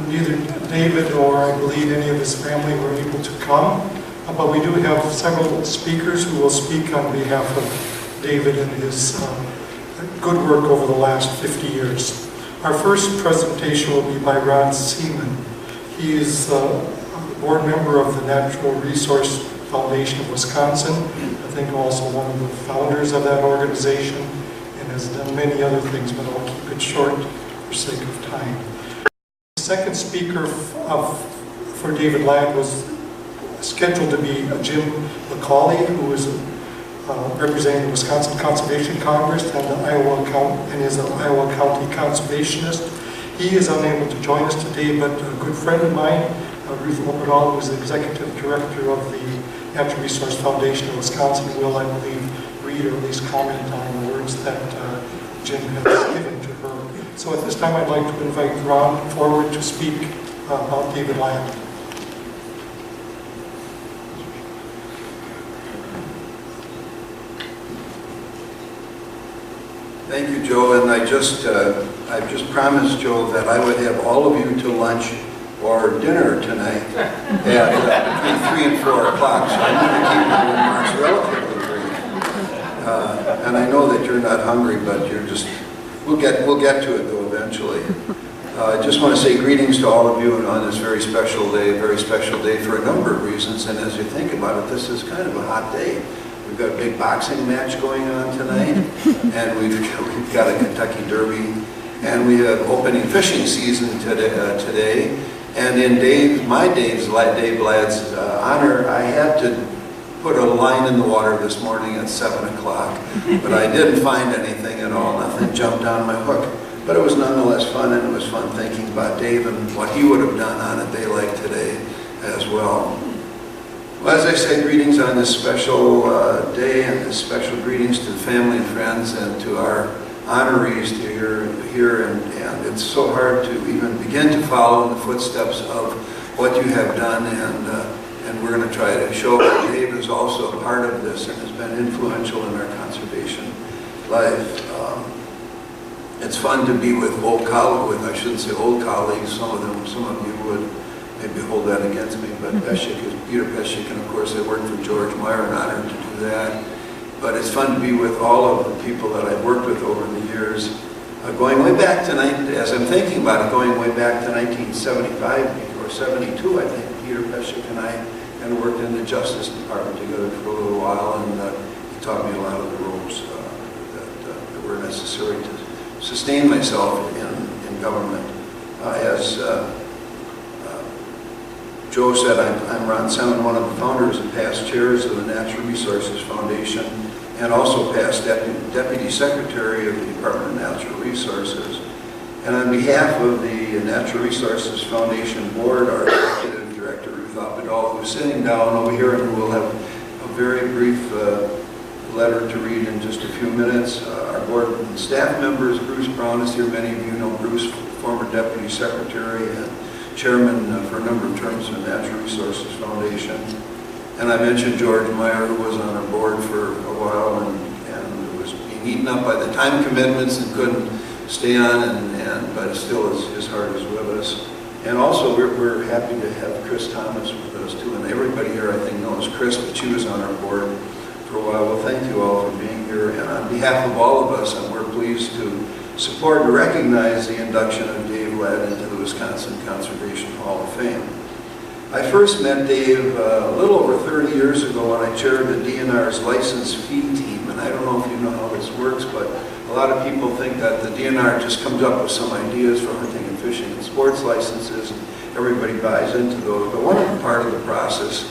Neither David or I believe any of his family were able to come, but we do have several speakers who will speak on behalf of David and his good work over the last 50 years. Our first presentation will be by Ron Seaman. He is a board member of the Natural Resource Foundation of Wisconsin, I think also one of the founders of that organization, and has done many other things, but I'll keep it short for sake of time. The second speaker for David Ladd was scheduled to be Jim McCauley, who is representing the Wisconsin Conservation Congress and is an Iowa County conservationist. He is unable to join us today, but a good friend of mine, Ruth Loperdahl, who is the executive director of the Natural Resource Foundation of Wisconsin, will, I believe, read or at least comment on the words that Jim has given to her. So at this time, I'd like to invite Ron forward to speak about David Ladd. Thank you, Joe. And I just promised Joe that I would have all of you to lunch or dinner tonight at between 3 and 4 o'clock. So I'm going to keep the remarks relatively brief. And I know that you're not hungry, but you're just. We'll get to it though eventually. I just want to say greetings to all of you on this very special day for a number of reasons. And as you think about it, this is kind of a hot day. We've got a big boxing match going on tonight, and we've got a Kentucky Derby, and we have opening fishing season today. And in Dave Ladd's honor, I had to put a line in the water this morning at 7 o'clock, but I didn't find anything at all. Nothing jumped on my hook. But it was nonetheless fun, and it was fun thinking about Dave and what he would have done on a day like today as well. Well, as I said, greetings on this special day, and this special greetings to the family and friends and to our honorees here, and it's so hard to even begin to follow in the footsteps of what you have done, and we're going to try to show that Dave is also a part of this and has been influential in our conservation life. It's fun to be with I shouldn't say old colleagues, some of you would maybe hold that against me, but Peter Peschik, and of course I worked for George Meyer, an honor to do that. But it's fun to be with all of the people that I've worked with over the years. Going way back to, as I'm thinking about it, going way back to 1975 or 72, I think Peter Peschik and I kind of worked in the Justice Department together for a little while, and he taught me a lot of the ropes that were necessary to sustain myself in government. As Joe said, I'm Ron Seaman, one of the founders and past chairs of the Natural Resources Foundation, and also past Deputy Secretary of the Department of Natural Resources. And on behalf of the Natural Resources Foundation Board, our Executive Director, Ruth Loperdahl, who's sitting down over here, and who will have a very brief letter to read in just a few minutes. Our board and staff members, Bruce Brown is here. Many of you know Bruce, former Deputy Secretary and Chairman for a number of terms of the Natural Resources Foundation. And I mentioned George Meyer, who was on our board for a while and was being eaten up by the time commitments and couldn't stay on, but still his heart is with us. And also we're happy to have Chris Thomas with us too. And everybody here I think knows Chris, but she was on our board for a while. Well, thank you all for being here. And on behalf of all of us, we're pleased to support and recognize the induction of Dave Ladd into the Wisconsin Conservation Hall of Fame. I first met Dave a little over 30 years ago when I chaired the DNR's license fee team. And I don't know if you know how this works, but a lot of people think that the DNR just comes up with some ideas for hunting and fishing and sports licenses, and everybody buys into those. But one of the part of the processes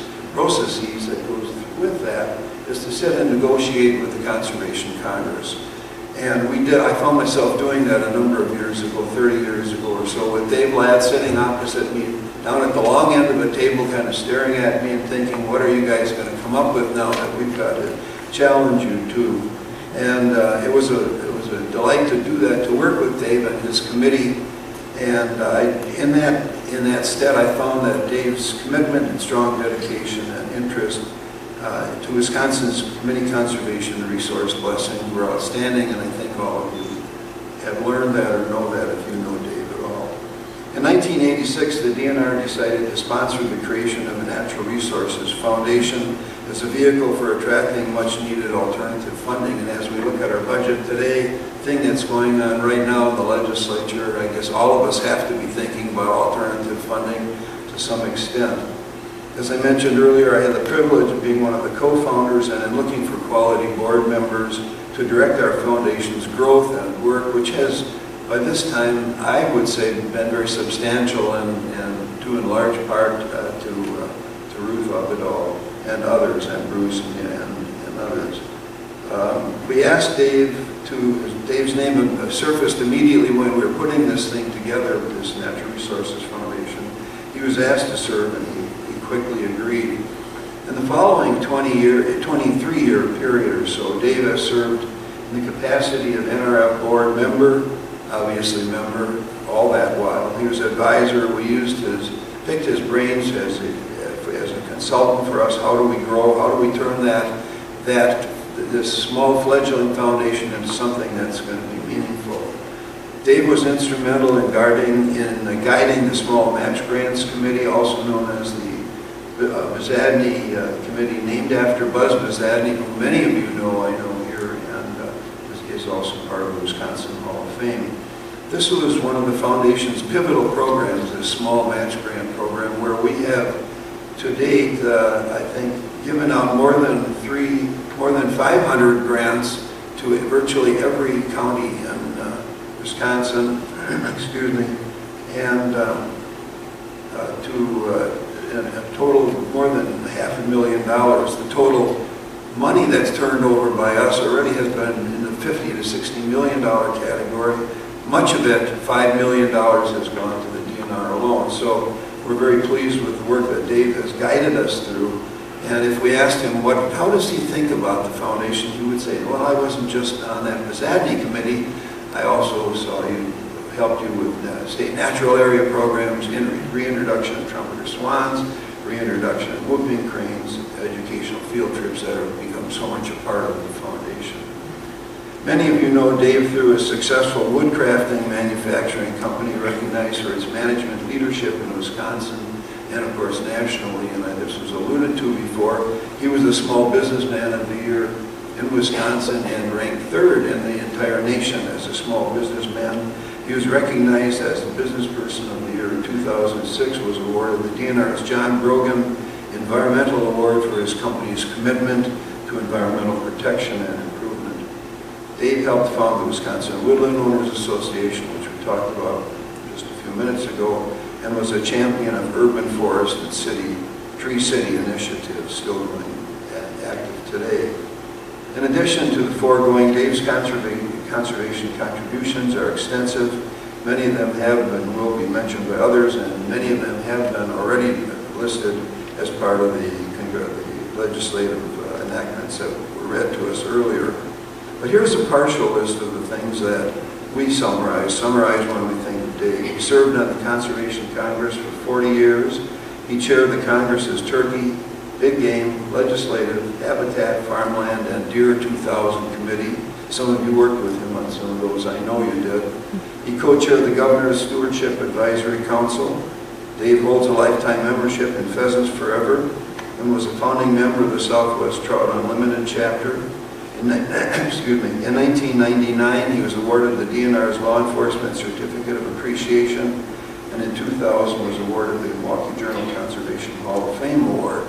that goes with that is to sit and negotiate with the Conservation Congress. And I found myself doing that a number of years ago, 30 years ago or so, with Dave Ladd sitting opposite me, down at the long end of the table, kind of staring at me and thinking, what are you guys going to come up with now that we've got to challenge you to? And it was a delight to do that, to work with Dave and his committee. And in that stead, I found that Dave's commitment and strong dedication and interest to Wisconsin's many conservation resource blessings were outstanding, and I think all of you have learned that or know that if you know Dave at all. In 1986, the DNR decided to sponsor the creation of a Natural Resources Foundation as a vehicle for attracting much-needed alternative funding. And as we look at our budget today, the thing that's going on right now in the legislature, I guess all of us have to be thinking about alternative funding to some extent. As I mentioned earlier, I had the privilege of being one of the co-founders and in looking for quality board members to direct our foundation's growth and work, which has, by this time, I would say, been very substantial and due in large part to Ruth Abidal and others, and Bruce and others. We asked Dave's name surfaced immediately when we were putting this thing together, this Natural Resources Foundation. He was asked to serve and he quickly agreed. In the following 23-year period or so, Dave has served in the capacity of NRF board member, obviously member, all that while. He was advisor. We picked his brains as a consultant for us. How do we grow? How do we turn this small fledgling foundation into something that's going to be meaningful? Dave was instrumental in guiding the Small Match Grants Committee, also known as the Bizadny Committee, named after Buzz Bizadny, who many of you know, I know here, and is also part of the Wisconsin Hall of Fame. This was one of the foundation's pivotal programs, this Small Match Grant Program, where we have to date, I think, given out more than 500 grants to virtually every county in Wisconsin, excuse me, and a total of more than $500,000. The total money that's turned over by us already has been in the $50 to $60 million category. Much of it, $5 million, has gone to the DNR alone. So we're very pleased with the work that Dave has guided us through. And if we asked him, how does he think about the foundation, he would say, well, I wasn't just on that Bizadny committee. I also saw you, helped you with state natural area programs, reintroduction of trumpeter swans, reintroduction of whooping cranes, educational field trips that have become so much a part of the foundation. Many of you know Dave through his successful woodcrafting manufacturing company, recognized for its management leadership in Wisconsin and, of course, nationally. And this was alluded to before. He was the Small Businessman of the Year in Wisconsin and ranked third in the entire nation as a small businessman. He was recognized as the Business Person of the Year in 2006, was awarded the DNR's John Brogan Environmental Award for his company's commitment to environmental protection and improvement. Dave helped found the Wisconsin Woodland Owners Association, which we talked about just a few minutes ago, and was a champion of urban forest and tree city initiatives, still going active today. In addition to the foregoing, Dave's conservation contributions are extensive. Many of them have been, will be mentioned by others, and many of them have been already listed as part of the legislative enactments that were read to us earlier. But here's a partial list of the things that we summarize when we think of Dave. He served on the Conservation Congress for 40 years. He chaired the Congress's Turkey, Big Game, Legislative, Habitat, Farmland, and Deer 2000 Committee. Some of you worked with him on some of those, I know you did. He co-chaired the Governor's Stewardship Advisory Council. Dave holds a lifetime membership in Pheasants Forever and was a founding member of the Southwest Trout Unlimited chapter. In 1999, he was awarded the DNR's Law Enforcement Certificate of Appreciation, and in 2000 was awarded the Milwaukee Journal Conservation Hall of Fame Award.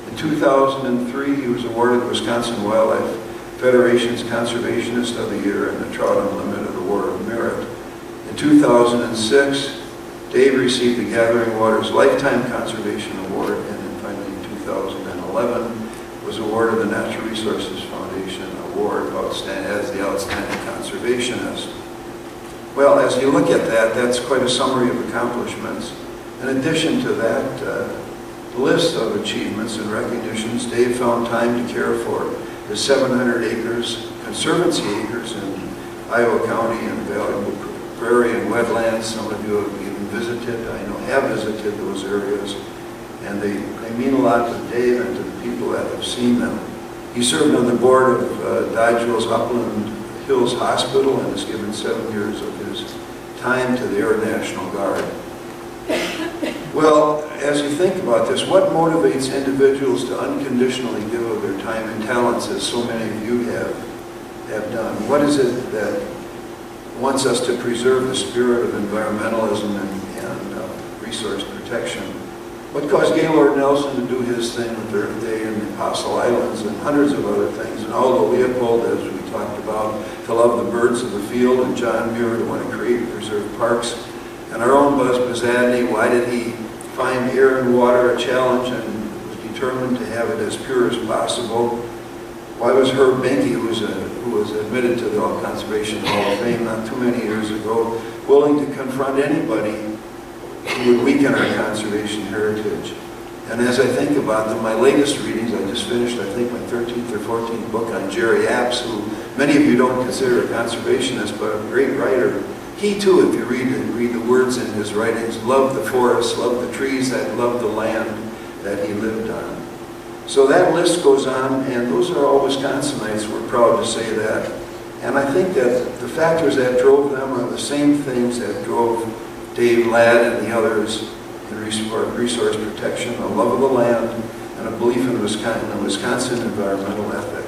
In 2003, he was awarded the Wisconsin Wildlife Federation's Conservationist of the Year and the Trout Unlimited Award of Merit. In 2006, Dave received the Gathering Waters Lifetime Conservation Award, and then finally in 2011 was awarded the Natural Resources Foundation Award as the Outstanding Conservationist. Well, as you look at that, that's quite a summary of accomplishments. In addition to that list of achievements and recognitions, Dave found time to care for the 700 acres, conservancy acres in Iowa County and valuable prairie and wetlands. Some of you have even visited, I know have visited those areas, and they mean a lot to Dave and to the people that have seen them. He served on the board of Dodgeville's Upland Hills Hospital and has given 7 years of his time to the Air National Guard. as you think about this, what motivates individuals to unconditionally give of their time and talents, as so many of you have done? What is it that wants us to preserve the spirit of environmentalism and resource protection? What caused Gaylord Nelson to do his thing with Earth Day and the Apostle Islands and hundreds of other things? And Aldo Leopold, as we talked about, to love the birds of the field, and John Muir to want to create and preserve parks. And our own Buzz Bizzadney, why did he find air and water a challenge and was determined to have it as pure as possible? Why was Herb Benke, who was admitted to the Conservation Hall of Fame not too many years ago, willing to confront anybody who would weaken our conservation heritage? And as I think about them, my latest readings, I just finished, I think, my 13th or 14th book on Jerry Apps, who many of you don't consider a conservationist, but a great writer. He too, if you read the words in his writings, loved the forests, loved the trees, that loved the land that he lived on. So that list goes on, and those are all Wisconsinites. We're proud to say that. And I think that the factors that drove them are the same things that drove Dave Ladd and the others in resource protection: a love of the land and a belief in Wisconsin environmental ethic.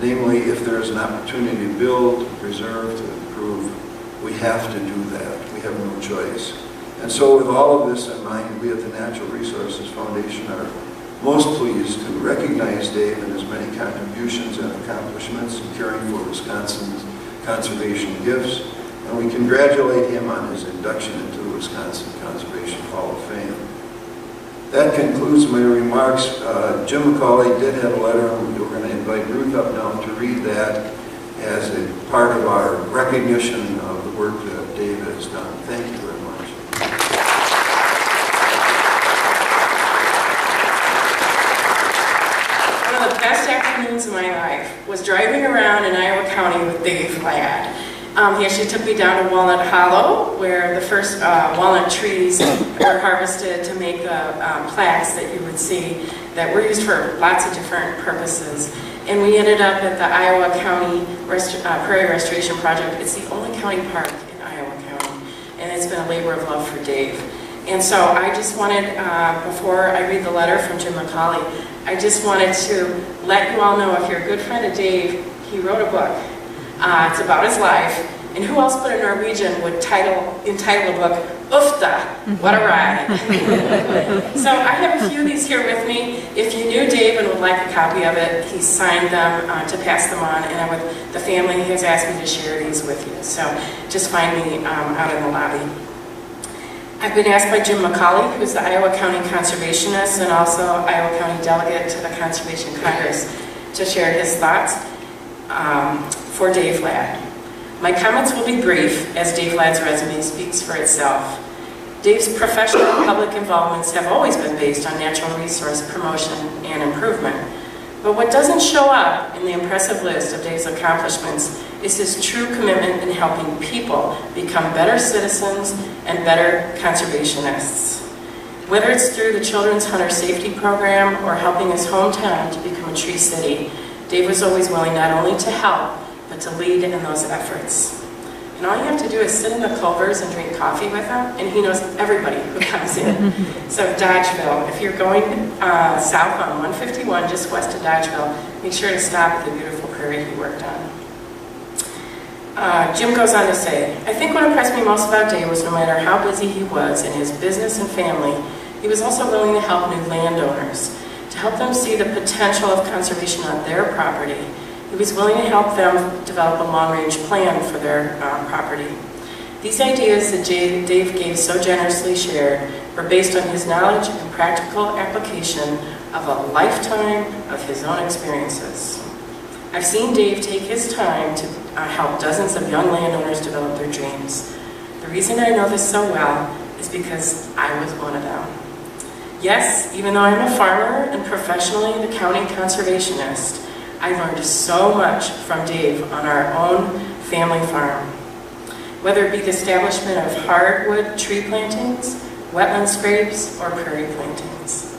Namely, if there is an opportunity to build, to preserve, to improve, we have to do that. We have no choice. And so with all of this in mind, we at the Natural Resources Foundation are most pleased to recognize Dave and his many contributions and accomplishments in caring for Wisconsin's conservation gifts, and we congratulate him on his induction into the Wisconsin Conservation Hall of Fame. That concludes my remarks. Jim McCauley did have a letter, and we're going to invite Ruth up now to read that as a part of our recognition of the work that Dave has done. Thank you very much. Best afternoons of my life was driving around in Iowa County with Dave Ladd. He actually took me down to Walnut Hollow, where the first walnut trees were harvested to make the plaques that you would see that were used for lots of different purposes. And we ended up at the Iowa County Prairie Restoration Project. It's the only county park in Iowa County, and it's been a labor of love for Dave. And so I just wanted, before I read the letter from Jim McCauley, I just wanted to let you all know, if you're a good friend of Dave, he wrote a book. It's about his life. And who else but a Norwegian would entitle a book, Ufta, what a ride. So I have a few of these here with me. If you knew Dave and would like a copy of it, he signed them to pass them on, and the family has asked me to share these with you. So just find me out in the lobby. I've been asked by Jim McCauley, who's the Iowa County Conservationist and also Iowa County Delegate to the Conservation Congress, to share his thoughts for Dave Ladd. My comments will be brief, as Dave Ladd's resume speaks for itself. Dave's professional and public involvements have always been based on natural resource promotion and improvement. But what doesn't show up in the impressive list of Dave's accomplishments is his true commitment in helping people become better citizens and better conservationists. Whether it's through the Children's Hunter Safety Program or helping his hometown to become a tree city, Dave was always willing not only to help, but to lead in those efforts. And all you have to do is sit in the Culvers and drink coffee with him, and he knows everybody who comes in. So Dodgeville, if you're going south on 151, just west of Dodgeville, make sure to stop at the beautiful prairie he worked on. Jim goes on to say, I think what impressed me most about Dave was no matter how busy he was in his business and family, he was also willing to help new landowners, to help them see the potential of conservation on their property. He was willing to help them develop a long-range plan for their property. These ideas that Dave gave so generously shared were based on his knowledge and practical application of a lifetime of his own experiences. I've seen Dave take his time to help dozens of young landowners develop their dreams. The reason I know this so well is because I was one of them. Yes, even though I'm a farmer and professionally the county conservationist, I learned so much from Dave on our own family farm. Whether it be the establishment of hardwood tree plantings, wetland scrapes, or prairie plantings.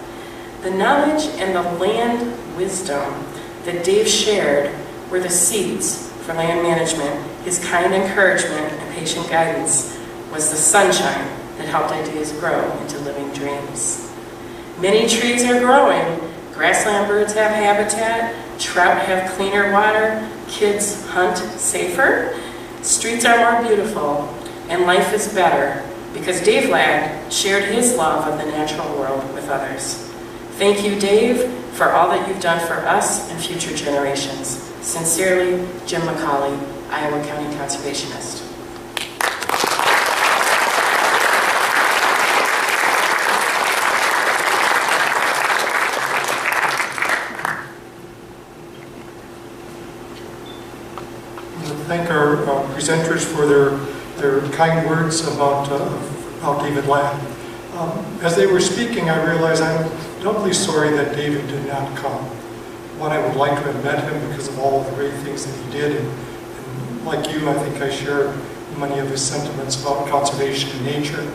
The knowledge and the land wisdom that Dave shared were the seeds for land management. His kind encouragement and patient guidance was the sunshine that helped ideas grow into living dreams. Many trees are growing. Grassland birds have habitat, trout have cleaner water, kids hunt safer, streets are more beautiful, and life is better because Dave Ladd shared his love of the natural world with others. Thank you, Dave, for all that you've done for us and future generations. Sincerely, Jim McCauley, Iowa County Conservationist. Thank our presenters for their kind words about David Ladd. As they were speaking, I realized I'm doubly sorry that David did not come. One, I would like to have met him because of all of the great things that he did, and like you, I think I share many of his sentiments about conservation and nature.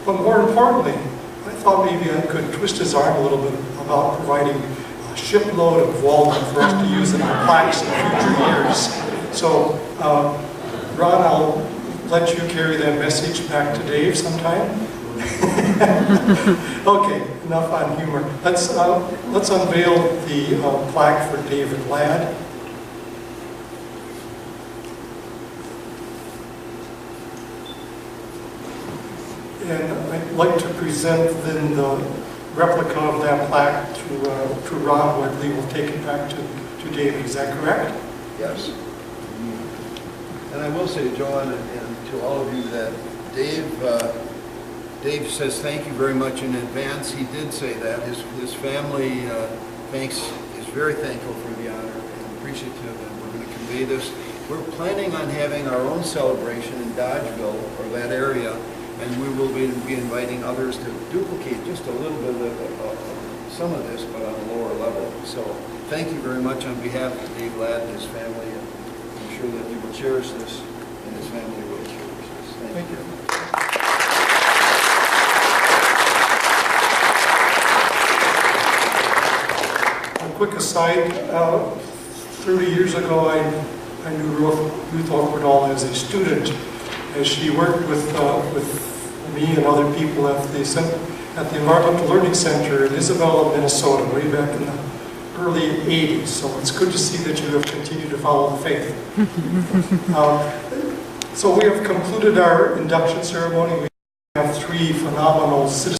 But more importantly, I thought maybe I could twist his arm a little bit about providing a shipload of walnut for us to use in our plaques in future years. So, Ron, I'll let you carry that message back to Dave sometime. Okay, enough on humor. Let's unveil the plaque for David Ladd. And I'd like to present then the replica of that plaque to Ron, who I believe will take it back to David. Is that correct? Yes. And I will say, John, and to all of you, that Dave says thank you very much in advance. He did say that. His family is very thankful for the honor and appreciative, and we're going to convey this. We're planning on having our own celebration in Dodgeville, or that area, and we will be inviting others to duplicate just a little bit of some of this, but on a lower level. So thank you very much on behalf of Dave Ladd and his family, and I'm sure that you will cherish this, and his family will cherish this. Thank you. Quick aside, 30 years ago I knew Ruth Orthodoll as a student, as she worked with me and other people at the Environmental Learning Center in Isabella, Minnesota, way back in the early 80s. So it's good to see that you have continued to follow the faith. So we have concluded our induction ceremony. We have three phenomenal citizens